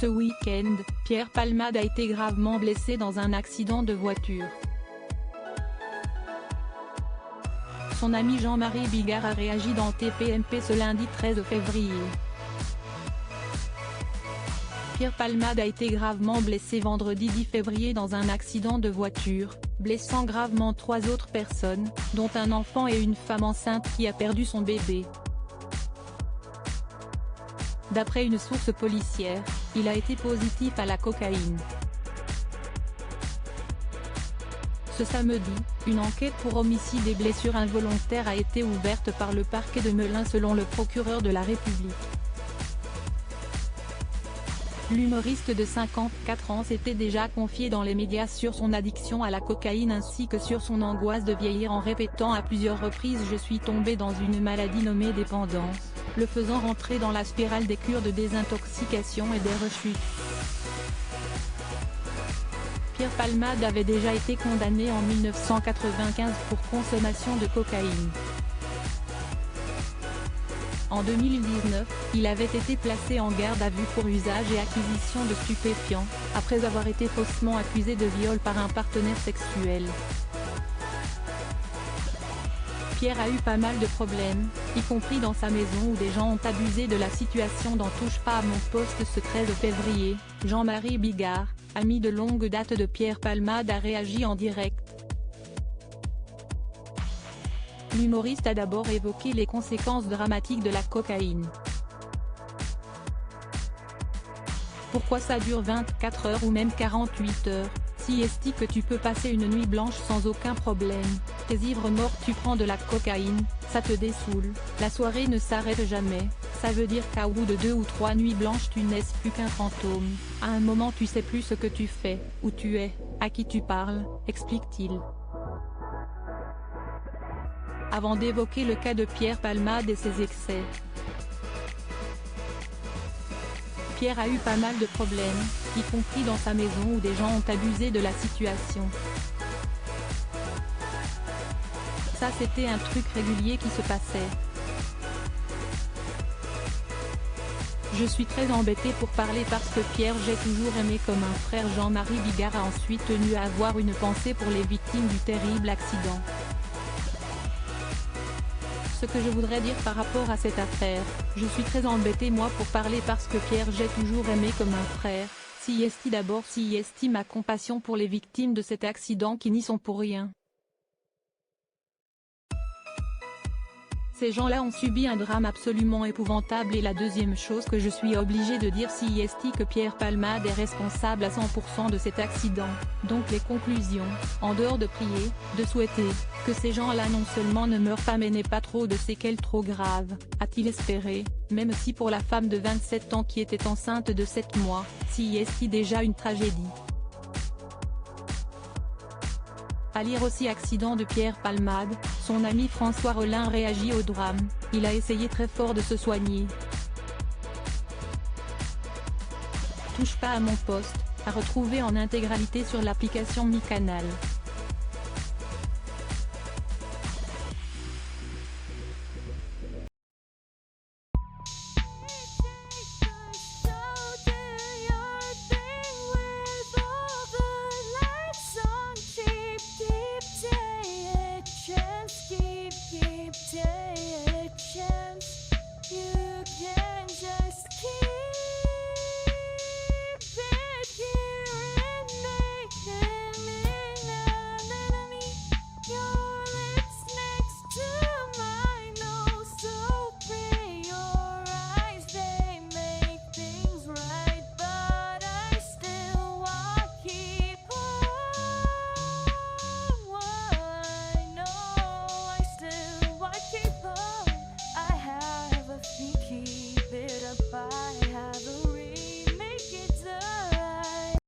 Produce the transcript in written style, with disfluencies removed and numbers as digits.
Ce week-end, Pierre Palmade a été gravement blessé dans un accident de voiture. Son ami Jean-Marie Bigard a réagi dans TPMP ce lundi 13 février. Pierre Palmade a été gravement blessé vendredi 10 février dans un accident de voiture, blessant gravement 3 autres personnes, dont un enfant et une femme enceinte qui a perdu son bébé. D'après une source policière, il a été positif à la cocaïne. Ce samedi, une enquête pour homicide et blessures involontaires a été ouverte par le parquet de Melun selon le procureur de la République. L'humoriste de 54 ans s'était déjà confié dans les médias sur son addiction à la cocaïne ainsi que sur son angoisse de vieillir en répétant à plusieurs reprises « Je suis tombé dans une maladie nommée dépendance », le faisant rentrer dans la spirale des cures de désintoxication et des rechutes. Pierre Palmade avait déjà été condamné en 1995 pour consommation de cocaïne. En 2019, il avait été placé en garde à vue pour usage et acquisition de stupéfiants, après avoir été faussement accusé de viol par un partenaire sexuel. Pierre a eu pas mal de problèmes, y compris dans sa maison où des gens ont abusé de la situation dans Touche pas à mon poste ce 13 février. Jean-Marie Bigard, ami de longue date de Pierre Palmade, a réagi en direct. L'humoriste a d'abord évoqué les conséquences dramatiques de la cocaïne. Pourquoi ça dure 24 heures ou même 48 heures, si est-ce que tu peux passer une nuit blanche sans aucun problème, t'es ivre mort, tu prends de la cocaïne, ça te dessoule, la soirée ne s'arrête jamais, ça veut dire qu'à bout de 2 ou 3 nuits blanches tu n'es plus qu'un fantôme, à un moment tu sais plus ce que tu fais, où tu es, à qui tu parles, explique-t-il. Avant d'évoquer le cas de Pierre Palmade et ses excès. Pierre a eu pas mal de problèmes, y compris dans sa maison où des gens ont abusé de la situation. Ça c'était un truc régulier qui se passait. Je suis très embêté pour parler parce que Pierre j'ai toujours aimé comme un frère. Jean-Marie Bigard a ensuite tenu à avoir une pensée pour les victimes du terrible accident. Ce que je voudrais dire par rapport à cette affaire, je suis très embêté moi pour parler parce que Pierre j'ai toujours aimé comme un frère, si est d'abord si est ma compassion pour les victimes de cet accident qui n'y sont pour rien. Ces gens-là ont subi un drame absolument épouvantable et la deuxième chose que je suis obligé de dire si est que Pierre Palmade est responsable à 100% de cet accident, donc les conclusions, en dehors de prier, de souhaiter, que ces gens-là non seulement ne meurent pas mais n'aient pas trop de séquelles trop graves, a-t-il espéré, même si pour la femme de 27 ans qui était enceinte de 7 mois, si est déjà une tragédie. À lire aussi accident de Pierre Palmade, son ami François Rollin réagit au drame, il a essayé très fort de se soigner. Touche pas à mon poste, à retrouver en intégralité sur l'application Mi Canal.